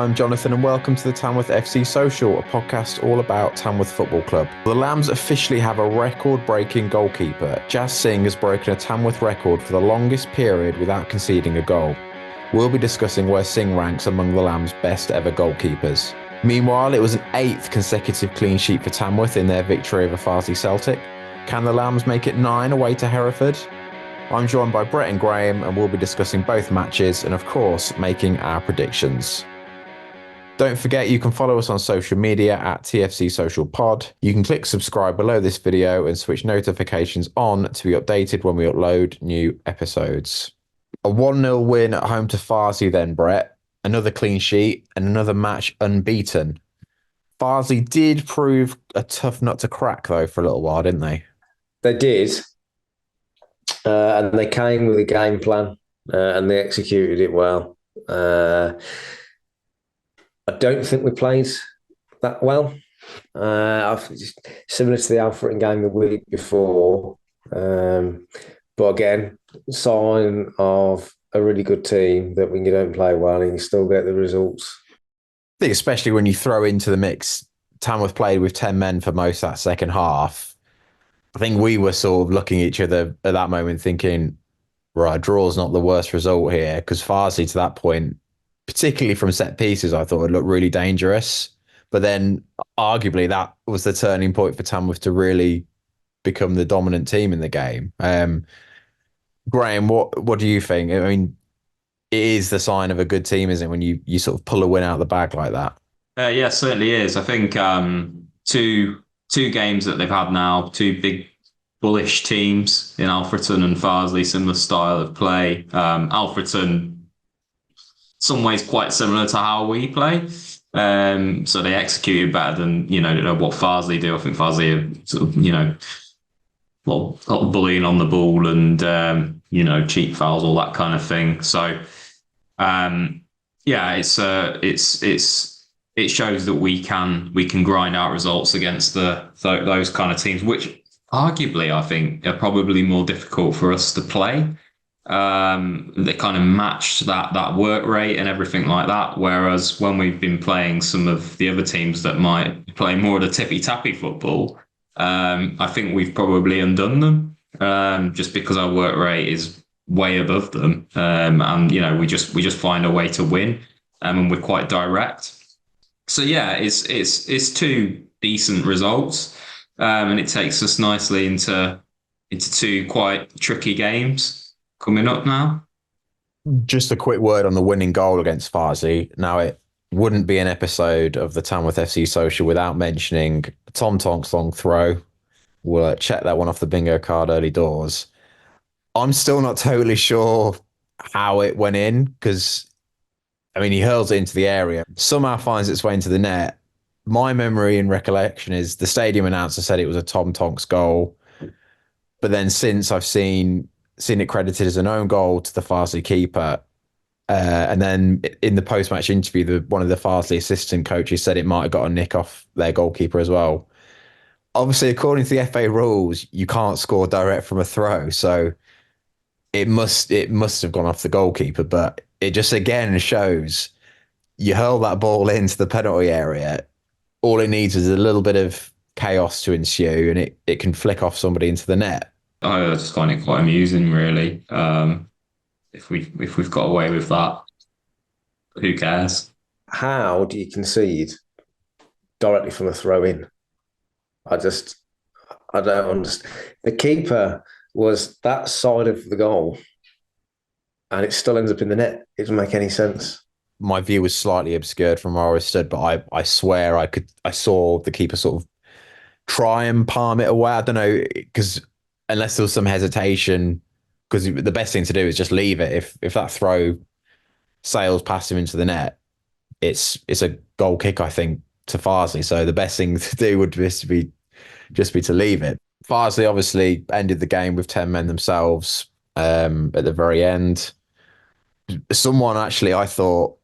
I'm Jonathan and welcome to the Tamworth FC Social, a podcast all about Tamworth Football Club. The Lambs officially have a record-breaking goalkeeper. Jas Singh has broken a Tamworth record for the longest period without conceding a goal. We'll be discussing where Singh ranks among the Lambs' best ever goalkeepers. Meanwhile, it was an 8th consecutive clean sheet for Tamworth in their victory over Farsley Celtic. Can the Lambs make it 9 away to Hereford? I'm joined by Brett and Graham and we'll be discussing both matches and of course making our predictions. Don't forget you can follow us on social media at TFC Social Pod. You can click subscribe below this video and switch notifications on to be updated when we upload new episodes. A 1-0 win at home to Farsley then, Brett. Another clean sheet and another match unbeaten. Farsley did prove a tough nut to crack though for a little while, didn't they? They did. And they came with a game plan and they executed it well. I don't think we played that well. Similar to the Alfreton game the week before. But again, sign of a really good team that when you don't play well and you still get the results. I think especially when you throw into the mix, Tamworth played with 10 men for most of that second half. I think we were sort of looking at each other at that moment thinking, right, draw's not the worst result here, because Farsley to that point, particularly from set pieces, I thought it looked really dangerous. But then arguably that was the turning point for Tamworth to really become the dominant team in the game. Graham, what do you think? I mean, it is the sign of a good team, isn't it, when you sort of pull a win out of the bag like that? Yeah, certainly is. I think two games that they've had now, two big bullish teams in Alfreton and Farsley, similar style of play. Alfreton, some ways quite similar to how we play. So they executed better than, what Farsley do. I think Farsley are sort of, a lot of bullying on the ball and, cheap fouls, all that kind of thing. So, it shows that we can grind out results against those kind of teams, which arguably I think are probably more difficult for us to play. They kind of matched that work rate and everything like that. Whereas when we've been playing some of the other teams that might play more of the tippy-tappy football, I think we've probably undone them just because our work rate is way above them. And we just find a way to win, and we're quite direct. So yeah, it's two decent results, and it takes us nicely into two quite tricky games coming up now. Just a quick word on the winning goal against Farsley. Now, it wouldn't be an episode of the Tamworth FC Social without mentioning Tom Tonk's long throw. We'll check that one off the bingo card early doors. I'm still not totally sure how it went in because, he hurls it into the area, somehow finds its way into the net. My memory and recollection is the stadium announcer said it was a Tom Tonks goal. But then since I've seen it credited as an own goal to the Farsley keeper. And then in the post-match interview, one of the Farsley assistant coaches said it might have got a nick off their goalkeeper as well. Obviously, according to the FA rules, you can't score direct from a throw. So it must have gone off the goalkeeper. But it just, again, shows you hurl that ball into the penalty area. All it needs is a little bit of chaos to ensue and it can flick off somebody into the net. I just find it quite amusing, really. If we've got away with that, who cares? How do you concede directly from a throw-in? I don't understand. The keeper was that side of the goal, and it still ends up in the net. It doesn't make any sense. My view was slightly obscured from where I stood, but I swear I saw the keeper sort of try and palm it away. I don't know, because unless there was some hesitation, because the best thing to do is just leave it. If that throw sails past him into the net, it's a goal kick, I think, to Farsley. So the best thing to do would just be to leave it. Farsley obviously ended the game with 10 men themselves at the very end. Someone actually I thought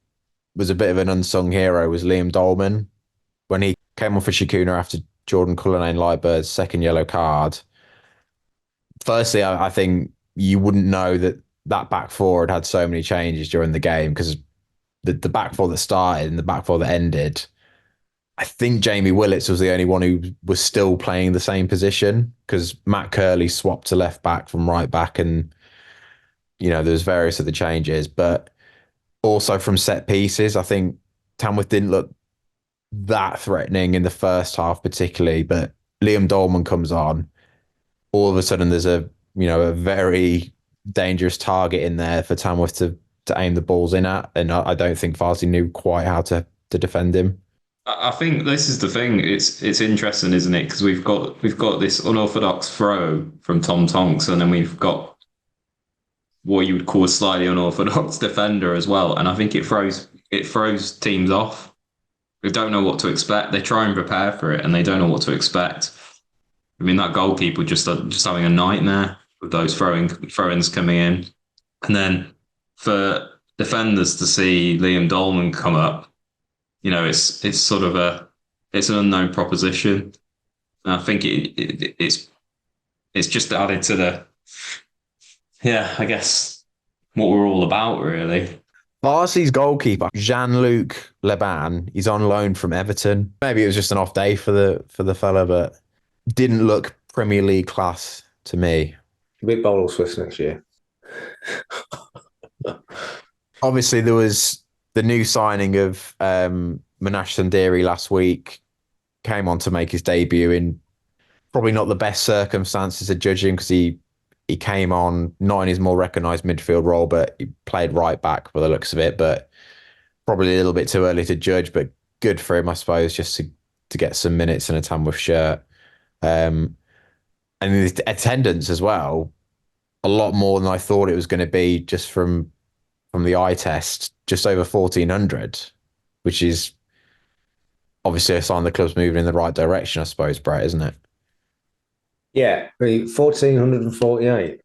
was a bit of an unsung hero was Liam Dolman when he came on for Shikuna after Jordan Cullinane Lightbird's second yellow card. Firstly, I think you wouldn't know that back four had so many changes during the game because the back four that started and the back four that ended, I think Jamie Willits was the only one who was still playing the same position, because Matt Curley swapped to left back from right back, and there's various other changes. But also from set pieces, I think Tamworth didn't look that threatening in the first half particularly, but Liam Dolman comes on. All of a sudden there's a very dangerous target in there for Tamworth to aim the balls in at, and I don't think Farsley knew quite how to defend him. I think this is the thing. It's interesting, isn't it? Because we've got this unorthodox throw from Tom Tonks, and then we've got what you would call a slightly unorthodox defender as well. And I think it throws teams off. They don't know what to expect. They try and prepare for it, and they don't know what to expect. I mean, that goalkeeper just having a nightmare with those throw-ins coming in, and then for defenders to see Liam Dolman come up. It's sort of it's an unknown proposition. And I think it's just added to I guess what we're all about, really. Farsley's goalkeeper, Žan-Luk Leban, he's on loan from Everton. Maybe it was just an off day for the fella, but didn't look Premier League class to me. A bit bold Swiss next year. Obviously, there was the new signing of Manash Sandiri last week, came on to make his debut in probably not the best circumstances of judging, because he came on not in his more recognised midfield role, but he played right back by the looks of it, but probably a little bit too early to judge, but good for him, I suppose, just to get some minutes in a Tamworth shirt. And the attendance as well, a lot more than I thought it was going to be just from the eye test, just over 1,400, which is obviously a sign the club's moving in the right direction, I suppose, Brett, isn't it? Yeah, 1,448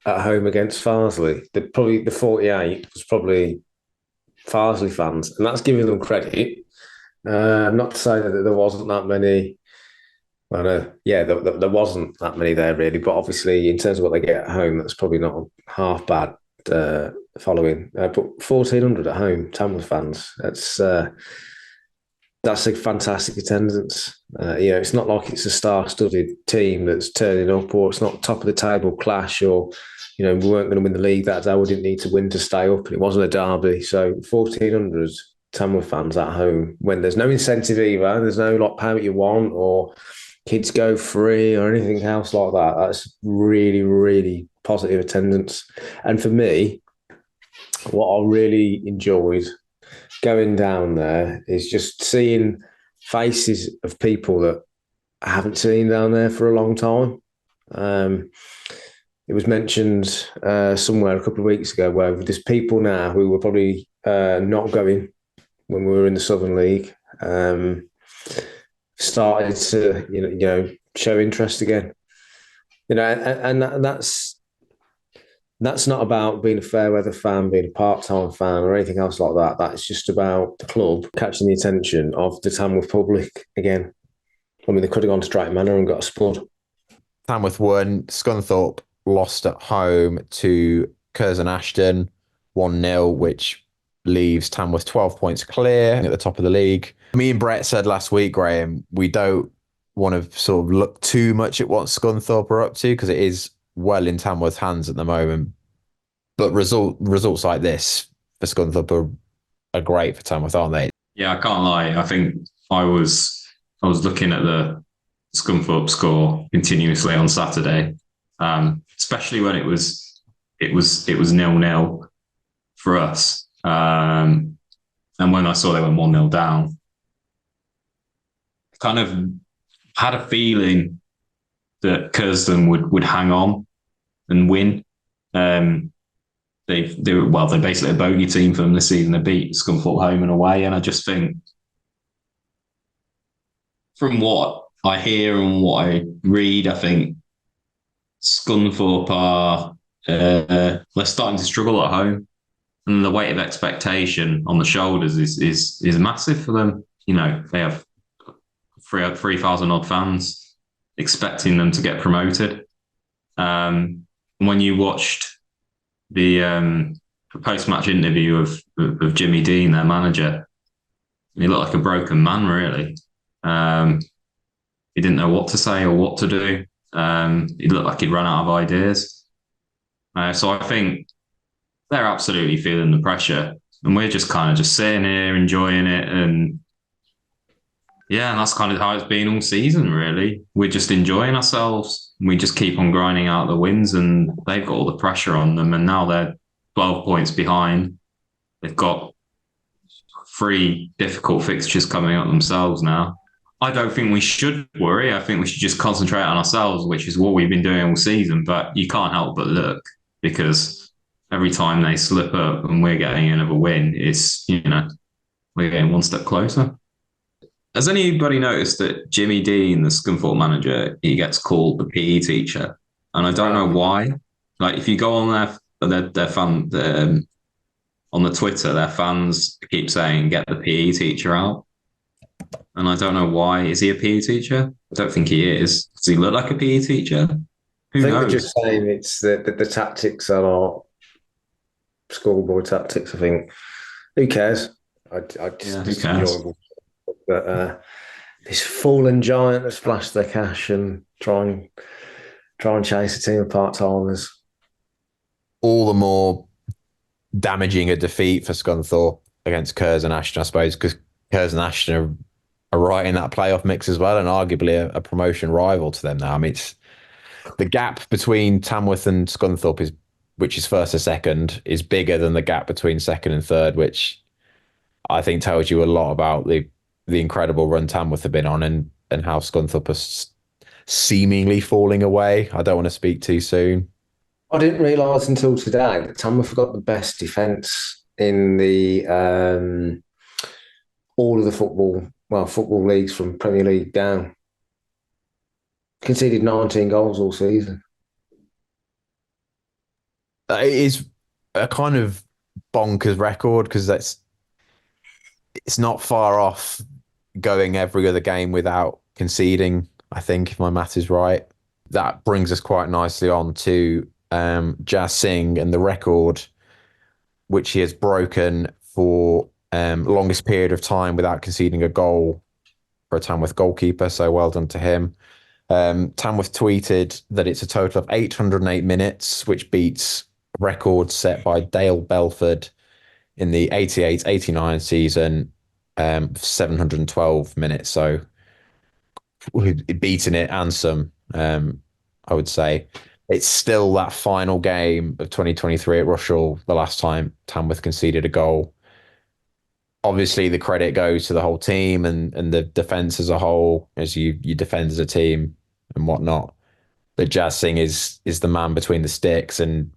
at home against Farsley. The 48 was probably Farsley fans, and that's giving them credit. Not to say that there wasn't that many. Well, there wasn't that many there really, but obviously in terms of what they get at home, that's probably not half bad following. But 1,400 at home, Tamworth fans. That's a fantastic attendance. It's not like it's a star-studded team that's turning up, or it's not top of the table clash, or we weren't going to win the league that day. We didn't need to win to stay up, and it wasn't a derby. So 1,400 Tamworth fans at home, when there's no incentive either. There's no pay what you want, or kids go free, or anything else like that. That's really, really positive attendance. And for me, what I really enjoyed going down there is just seeing faces of people that I haven't seen down there for a long time. It was mentioned somewhere a couple of weeks ago where there's people now who were probably not going when we were in the Southern League, started to show interest again. And that's not about being a fair weather fan, being a part-time fan, or anything else like that. That's just about the club catching the attention of the Tamworth public again. I mean, they could have gone to Drayton Manor and got a spud. Tamworth won. Scunthorpe lost at home to Curzon Ashton 1-0, which leaves Tamworth 12 points clear at the top of the league. Me and Brett said last week, Graham, we don't want to sort of look too much at what Scunthorpe are up to, because it is well in Tamworth's hands at the moment. But results like this for Scunthorpe are great for Tamworth, aren't they? Yeah, I can't lie. I think I was looking at the Scunthorpe score continuously on Saturday, especially when it was 0-0 for us. And when I saw they went 1-0 down, kind of had a feeling that Curzon would hang on and win. They're basically a bogey team for them this season. They beat Scunthorpe home and away, and I just think, from what I hear and what I read, I think Scunthorpe are they're starting to struggle at home, and the weight of expectation on the shoulders is massive for them. They have 3,000 odd fans expecting them to get promoted. When you watched the post-match interview of Jimmy Dean, their manager. He looked like a broken man, really. He didn't know what to say or what to do. He looked like he'd run out of ideas. So I think they're absolutely feeling the pressure, and we're just kind of just sitting here enjoying it. And yeah, and that's kind of how it's been all season, really. We're just enjoying ourselves. We just keep on grinding out the wins, and they've got all the pressure on them. And now they're 12 points behind. They've got 3 difficult fixtures coming up themselves now. I don't think we should worry. I think we should just concentrate on ourselves, which is what we've been doing all season. But you can't help but look, because every time they slip up and we're getting another win, it's, we're getting one step closer. Has anybody noticed that Jimmy Dean, the Scunthorpe manager, he gets called the PE teacher? And I don't know why. Like, if you go on their fan on the Twitter, their fans keep saying, "Get the PE teacher out." And I don't know why. Is he a PE teacher? I don't think he is. Does he look like a PE teacher? Who knows? They're just saying it's the tactics are not schoolboy tactics. I think. Who cares? It's enjoyable. But this fallen giant that's flashed their cash and try and chase a team of part-timers. All the more damaging a defeat for Scunthorpe against Curzon Ashton, I suppose, because Curzon Ashton are right in that playoff mix as well, and arguably a promotion rival to them now. I mean, it's the gap between Tamworth and Scunthorpe which is first or second, is bigger than the gap between second and third, which I think tells you a lot about the incredible run Tamworth have been on and how Scunthorpe are seemingly falling away. I don't want to speak too soon. I didn't realise until today that Tamworth got the best defence in the all of the football leagues from Premier League down. Conceded 19 goals all season. It is a kind of bonkers record, because it's not far off going every other game without conceding, I think, if my math is right. That brings us quite nicely on to Jas Singh and the record which he has broken for longest period of time without conceding a goal for a Tamworth goalkeeper. So well done to him. Tamworth tweeted that it's a total of 808 minutes, which beats a record set by Dale Belford in the 88-89 season, 712 minutes. So beating it and some, I would say. It's still that final game of 2023 at Rushall, the last time Tamworth conceded a goal. Obviously, the credit goes to the whole team and the defence as a whole, as you defend as a team and whatnot. But Jas Singh is the man between the sticks and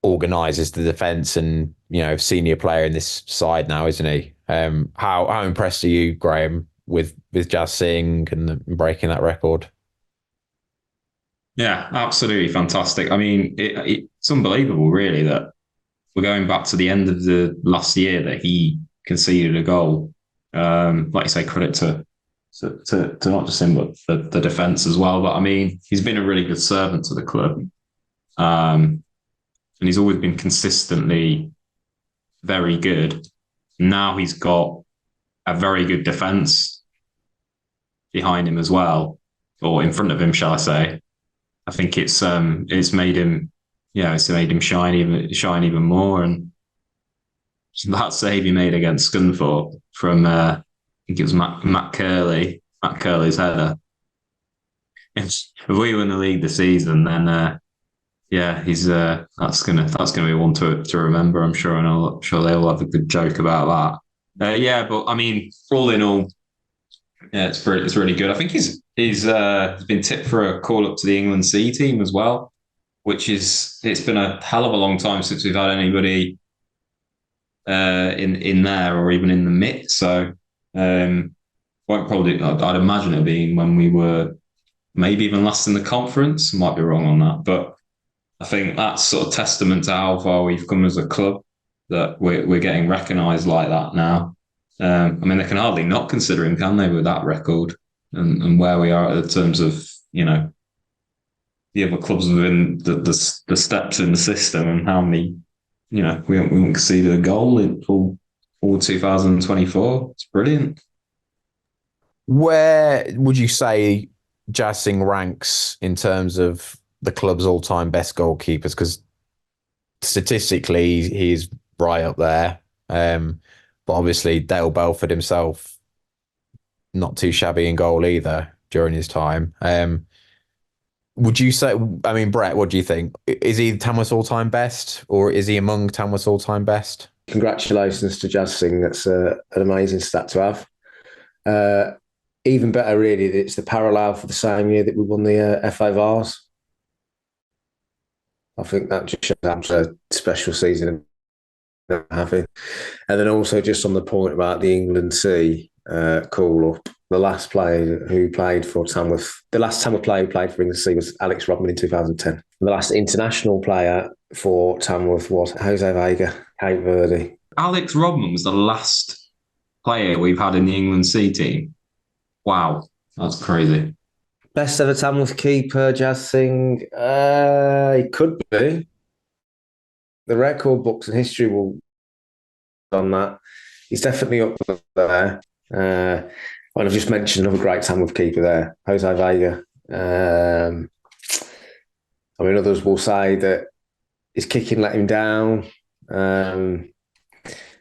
organises the defence, and senior player in this side now, isn't he? How impressed are you, Graham, with Jas Singh and breaking that record? Yeah, absolutely fantastic. I mean, it's unbelievable, really, that we're going back to the end of the last year that he conceded a goal. Like you say, credit to not just him, but the defence as well. But I mean, he's been a really good servant to the club. And he's always been consistently very good. Now he's got a very good defence behind him as well, or in front of him, shall I say. I think it's made him, it's made him shine even more. And that save he made against Scunthorpe from, I think it was Matt Curley's header. If we win the league this season, then he's that's gonna be one to remember, I'm sure, and I'm sure they'll have a good joke about that. But I mean, all in all, it's really good. I think he's been tipped for a call up to the England C team as well, which it's been a hell of a long time since we've had anybody in there or even in the mix. So I'd imagine it being when we were maybe even last in the conference. Might be wrong on that, but I think that's sort of testament to how far we've come as a club, that we're getting recognised like that now. I mean, they can hardly not consider him, can they, with that record and where we are in terms of, the other clubs within the steps in the system and how many we haven't conceded a goal in all 2024. It's brilliant. Where would you say Jas Singh ranks in terms of the club's all-time best goalkeepers? Because statistically, he's right up there. But obviously, Dale Belford himself, not too shabby in goal either during his time. Would you say, I mean, Brett, what do you think? Is he Tamworth's all-time best, or is he among Tamworth's all-time best? Congratulations to Jas Singh. That's an amazing stat to have. Even better, really, it's the parallel for the same year that we won the FA Vars. I think that just shows how much a special season they're having. And then also just on the point about the England C call-up, the last player who played for Tamworth, the last Tamworth player who played for England C was Alex Rodman in 2010. And the last international player for Tamworth was Jose Vega, Cape Verde. Alex Rodman was the last player we've had in the England C team. Wow, that's crazy. Best ever Tamworth keeper, Jas Singh. He could be. The record books and history will on that. He's definitely up there. And I've just mentioned another great Tamworth keeper there, Jose Vega. I mean, others will say that his kicking let him down,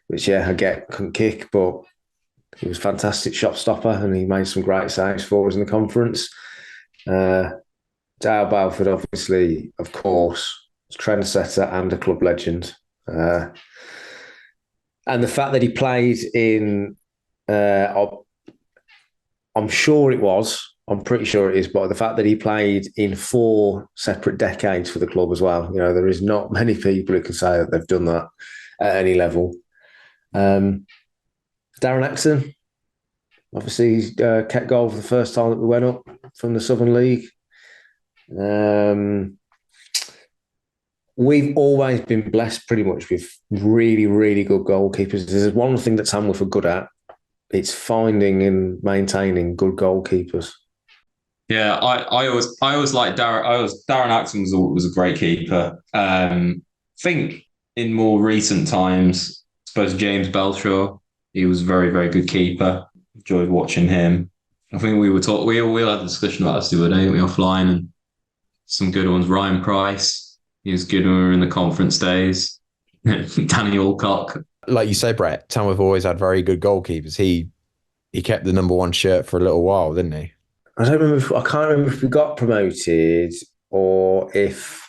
which, I get, couldn't kick, but he was a fantastic shot stopper and he made some great saves for us in the conference. Dale Belford, obviously, of course, was a trendsetter and a club legend. And the fact that he played in, I'm pretty sure it is, but the fact that he played in 4 separate decades for the club as well. There is not many people who can say that they've done that at any level. Darren Axon, obviously, he's kept goal for the first time that we went up from the Southern League. We've always been blessed pretty much with really, really good goalkeepers. There's one thing that Tamworth are good at. It's finding and maintaining good goalkeepers. Yeah, I always liked Darren. Darren Axon was a great keeper. I think in more recent times, I suppose James Belshaw, he was a very, very good keeper. Enjoyed watching him. I think we had a discussion about this the other day, didn't we, offline, and some good ones. Ryan Price, he was good when we were in the conference days. Danny Alcock. Like you say, Brett, Tamworth always had very good goalkeepers. He kept the number 1 shirt for a little while, didn't he? I can't remember if we got promoted or if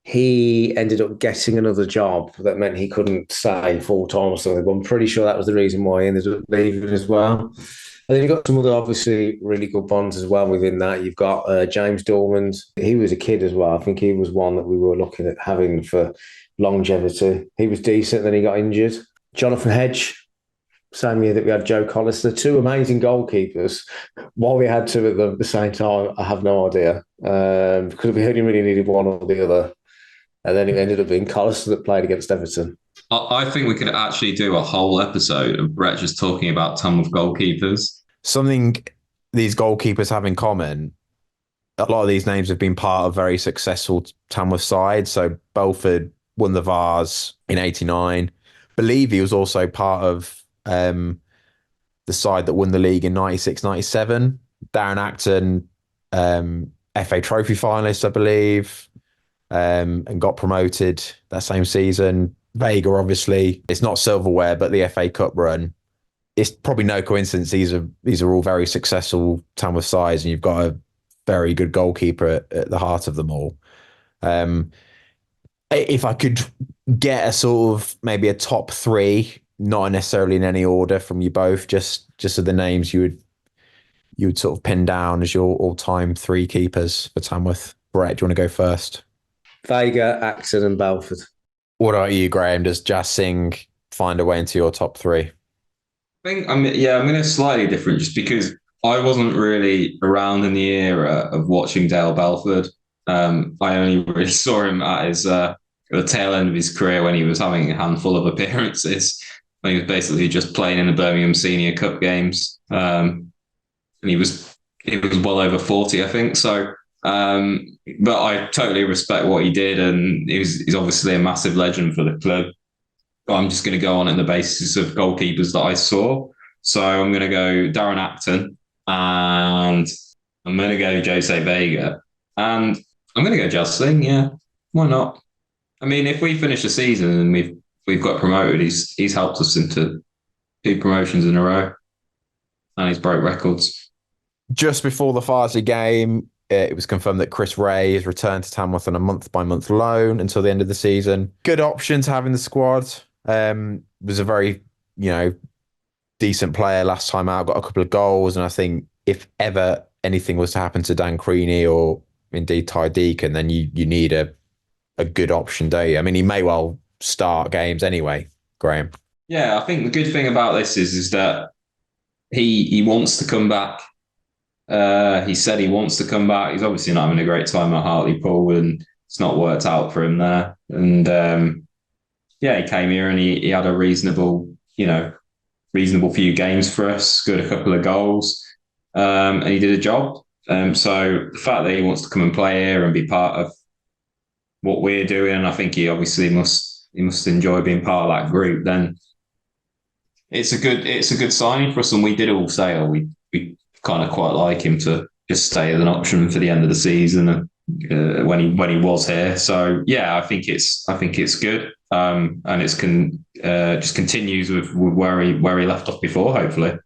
he ended up getting another job that meant he couldn't stay full time or something. But I'm pretty sure that was the reason why he ended up leaving as well. And then you've got some other obviously really good bonds as well within that. You've got James Dormand. He was a kid as well. I think he was one that we were looking at having for longevity. He was decent, then he got injured. Jonathan Hedge, same year that we had Joe Collister, 2 amazing goalkeepers. Why we had 2 at the same time, I have no idea. Because we only really needed one or the other. And then it ended up being Collister that played against Everton. I think we could actually do a whole episode of Brett just talking about Tamworth goalkeepers. Something these goalkeepers have in common, a lot of these names have been part of very successful Tamworth sides. So Belford won the Vars in 89. Believe he was also part of the side that won the league in 96, 97. Darren Acton, FA Trophy finalist, I believe, and got promoted that same season. Vega, obviously, it's not silverware, but the FA Cup run. It's probably no coincidence these are all very successful Tamworth sides, and you've got a very good goalkeeper at the heart of them all. If I could get a sort of maybe a top 3, not necessarily in any order from you both, just of the names you would sort of pin down as your all-time 3 keepers for Tamworth. Brett, do you want to go first? Vega, Axon and Belford. What about you, Graham? Does Jas Singh find a way into your top 3? I'm going to slightly different just because I wasn't really around in the era of watching Dale Belford. I only really saw him at the tail end of his career when he was having a handful of appearances. He was basically just playing in the Birmingham Senior Cup games. And he was well over 40, I think. So But I totally respect what he did, and he's obviously a massive legend for the club. But I'm just going to go on the basis of goalkeepers that I saw. So I'm going to go Darren Acton, and I'm going to go Jose Vega, and I'm going to go Jas Singh. Yeah, why not? I mean, if we finish the season and we've got promoted, he's helped us into 2 promotions in a row, and he's broke records. Just before the Farsley game, it was confirmed that Chris Ray has returned to Tamworth on a month-by-month loan until the end of the season. Good option to have in the squad. Was a very, decent player last time out, got a couple of goals, and I think if ever anything was to happen to Dan Creaney or indeed Ty Deacon, then you need a good option, don't you? I mean, he may well start games anyway, Graham. Yeah, I think the good thing about this is that he wants to come back. He said he wants to come back. He's obviously not having a great time at Hartlepool, and it's not worked out for him there. And he came here and he had a reasonable few games for us, scored a couple of goals, and he did a job. So the fact that he wants to come and play here and be part of what we're doing, I think he obviously must enjoy being part of that group. Then it's a good signing for us, and we did all say we kind of quite like him to just stay as an option for the end of the season when he was here. So yeah, I think it's good, and it's just continues with where he left off before, hopefully.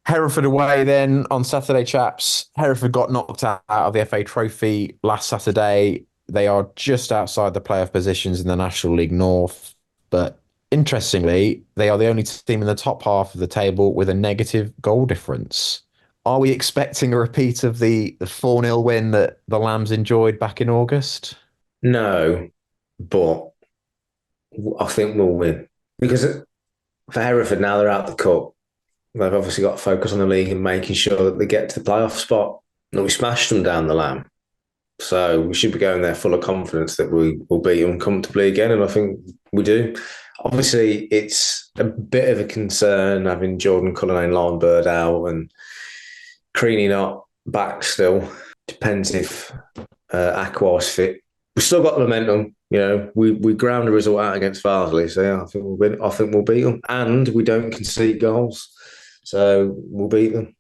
Hereford away then on Saturday, chaps. Hereford got knocked out of the FA Trophy last Saturday. They are just outside the playoff positions in the National League North, but interestingly, they are the only team in the top half of the table with a negative goal difference. Are we expecting a repeat of the 4-0 win that the Lambs enjoyed back in August? No, but I think we'll win. Because for Hereford, now they're out the cup, they've obviously got to focus on the league and making sure that they get to the playoff spot. And we smashed them down the Lamb. So we should be going there full of confidence that we will beat them comfortably again. And I think we do. Obviously, it's a bit of a concern having Jordan Cullinane, Lauren Bird out and Creaney not back still. Depends if Aqua's fit. We've still got the momentum. We ground a result out against Farsley. So yeah, I think we'll win. I think we'll beat them. And we don't concede goals. So we'll beat them.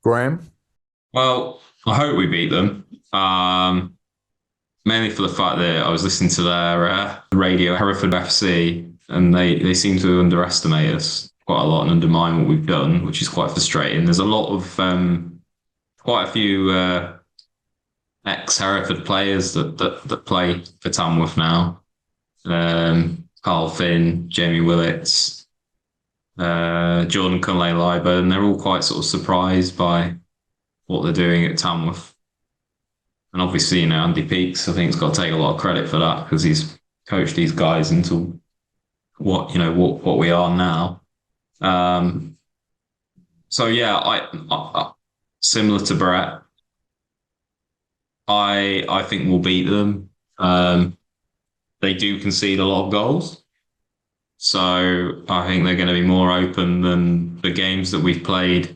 Graham? Well, I hope we beat them. Mainly for the fact that I was listening to their radio, Hereford FC, and they seem to underestimate us quite a lot and undermine what we've done, which is quite frustrating. There's a lot of quite a few ex-Hereford players that play for Tamworth now. Carl Finn, Jamie Willits, Jordan Cullinane-Lyburn, and they're all quite sort of surprised by what they're doing at Tamworth. And obviously, Andy Peaks, I think, has got to take a lot of credit for that because he's coached these guys into what we are now. So yeah, I similar to Brett, I think we'll beat them. They do concede a lot of goals, so I think they're going to be more open than the games that we've played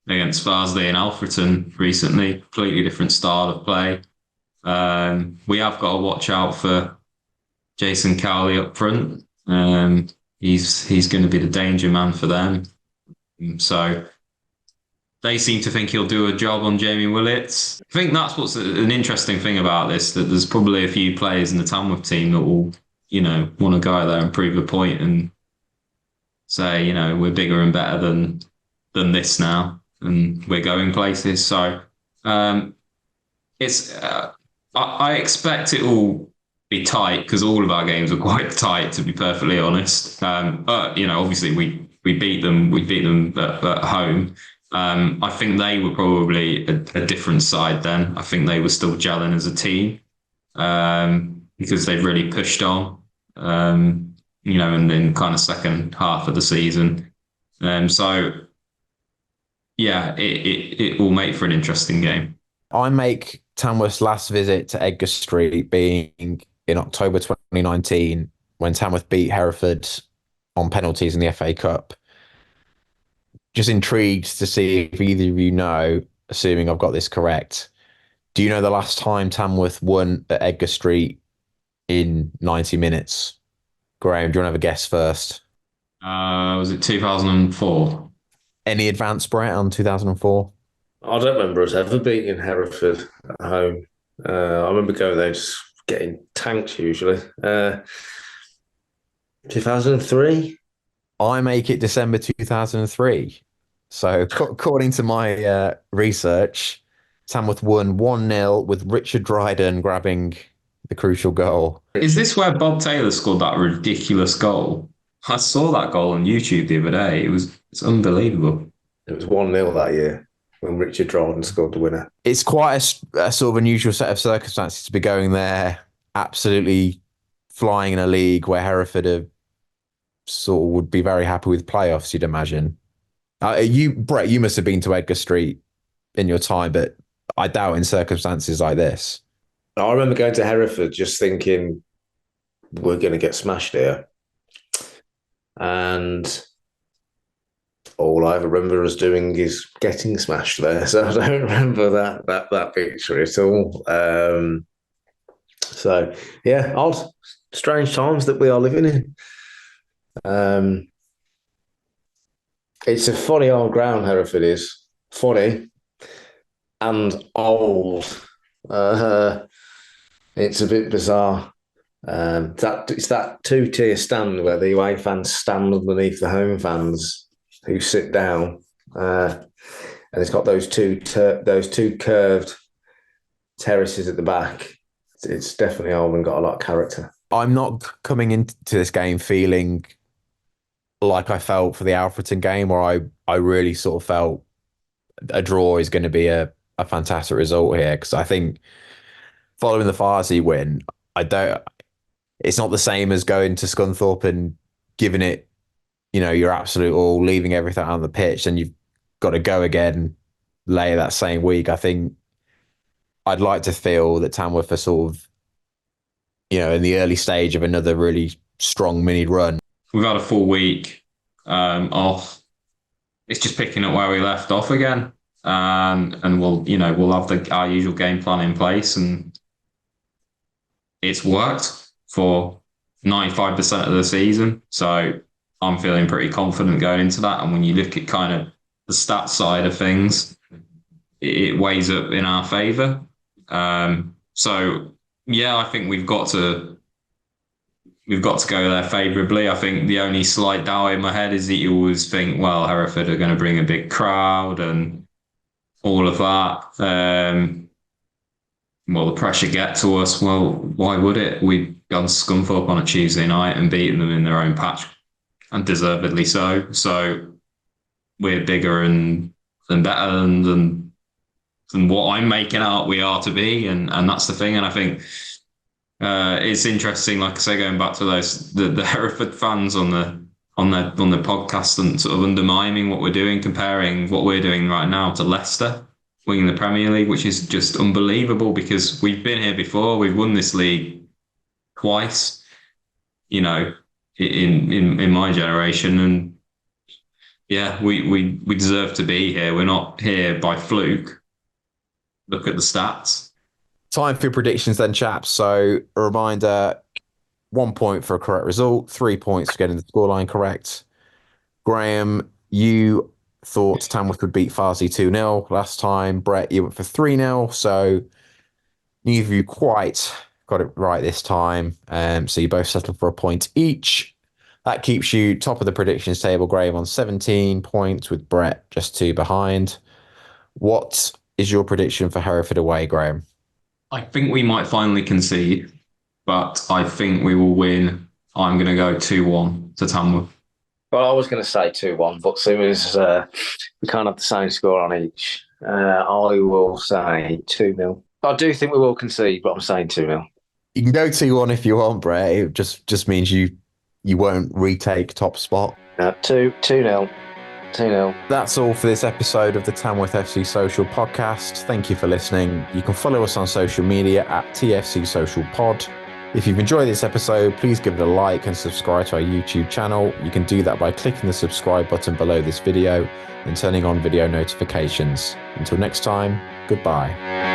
against Farsley and Alfreton recently. Completely different style of play. We have got to watch out for Jason Cowley up front. He's going to be the danger man for them. So they seem to think he'll do a job on Jamie Willits. I think that's what's an interesting thing about this, that there's probably a few players in the Tamworth team that will, want to go out there and prove a point and say, we're bigger and better than this now, and we're going places. So it's I expect it will be tight because all of our games are quite tight, to be perfectly honest. But obviously we beat them. We beat them at home. I think they were probably a different side then. I think they were still gelling as a team because they've really pushed on, and then kind of second half of the season. So yeah, it will make for an interesting game. I make Tamworth's last visit to Edgar Street being in October 2019 when Tamworth beat Hereford on penalties in the FA Cup. Just intrigued to see if either of you know, assuming I've got this correct, Do you know the last time Tamworth won at Edgar Street in 90 minutes? Graham, do you want to have a guess first? Was it 2004? Any advance, Brett, on 2004? I don't remember us ever beating Hereford at home. I remember going there just getting tanked usually. 2003? I make it December 2003. So, according to my research, Tamworth won 1-0 with Richard Dryden grabbing the crucial goal. Is this where Bob Taylor scored that ridiculous goal? I saw that goal on YouTube the other day. It's unbelievable. It was 1-0 that year when Richard Dryden scored the winner. It's quite a sort of unusual set of circumstances to be going there, absolutely flying in a league where Hereford are sort of would be very happy with playoffs, you'd imagine. Brett, you must have been to Edgar Street in your time, but I doubt in circumstances like this. I remember going to Hereford just thinking we're going to get smashed here. And all I ever remember us doing is getting smashed there. So I don't remember that victory at all. So yeah, odd, strange times that we are living in. It's a funny old ground, Hereford is. Funny and old. It's a bit bizarre. It's that two-tier stand where the away fans stand underneath the home fans who sit down, and it's got those two curved terraces at the back. It's definitely old and got a lot of character. I'm not coming into this game feeling like I felt for the Alfreton game, where I really sort of felt a draw is going to be a fantastic result here, because I think following the Farsley win, it's not the same as going to Scunthorpe and giving it, your absolute all, leaving everything on the pitch, and you've got to go again later that same week. I think I'd like to feel that Tamworth are sort of, in the early stage of another really strong mini run. We've had a full week off. It's just picking up where we left off again. And we'll have our usual game plan in place, and it's worked for 95% of the season. So I'm feeling pretty confident going into that. And when you look at kind of the stats side of things, it weighs up in our favour. So yeah, I think we've got to go there favourably. I think the only slight doubt in my head is that you always think, well, Hereford are going to bring a big crowd and all of that. Will the pressure get to us? Well, why would it? We've gone to Scunthorpe on a Tuesday night and beaten them in their own patch, and deservedly so. So we're bigger and better than what I'm making out we are to be, and that's the thing. And I think it's interesting, like I say, going back to the Hereford fans on the podcast and sort of undermining what we're doing, comparing what we're doing right now to Leicester winning the Premier League, which is just unbelievable, because we've been here before. We've won this league twice, in my generation, and yeah, we deserve to be here. We're not here by fluke. Look at the stats. Time for your predictions then, chaps. So a reminder, 1 point for a correct result, 3 points for getting the scoreline correct. Graham, you thought Tamworth would beat Farsley 2-0 last time. Brett, you went for 3-0. So neither of you quite got it right this time. So you both settled for a point each. That keeps you top of the predictions table, Graham, on 17 points, with Brett just 2 behind. What is your prediction for Hereford away, Graham? I think we might finally concede, but I think we will win. I'm going to go 2-1 to Tamworth. Well, I was going to say 2-1, but soon as we can't have the same score on each, I will say 2-0. I do think we will concede, but I'm saying 2-0. You can go 2-1 if you want, Brett. It just means you won't retake top spot. 2-0. 2-0. That's all for this episode of the Tamworth FC Social podcast. Thank you for listening. You can follow us on social media at TFC Social Pod. If you've enjoyed this episode, please give it a like and subscribe to our YouTube channel. You can do that by clicking the subscribe button below this video and turning on video notifications. Until next time, goodbye.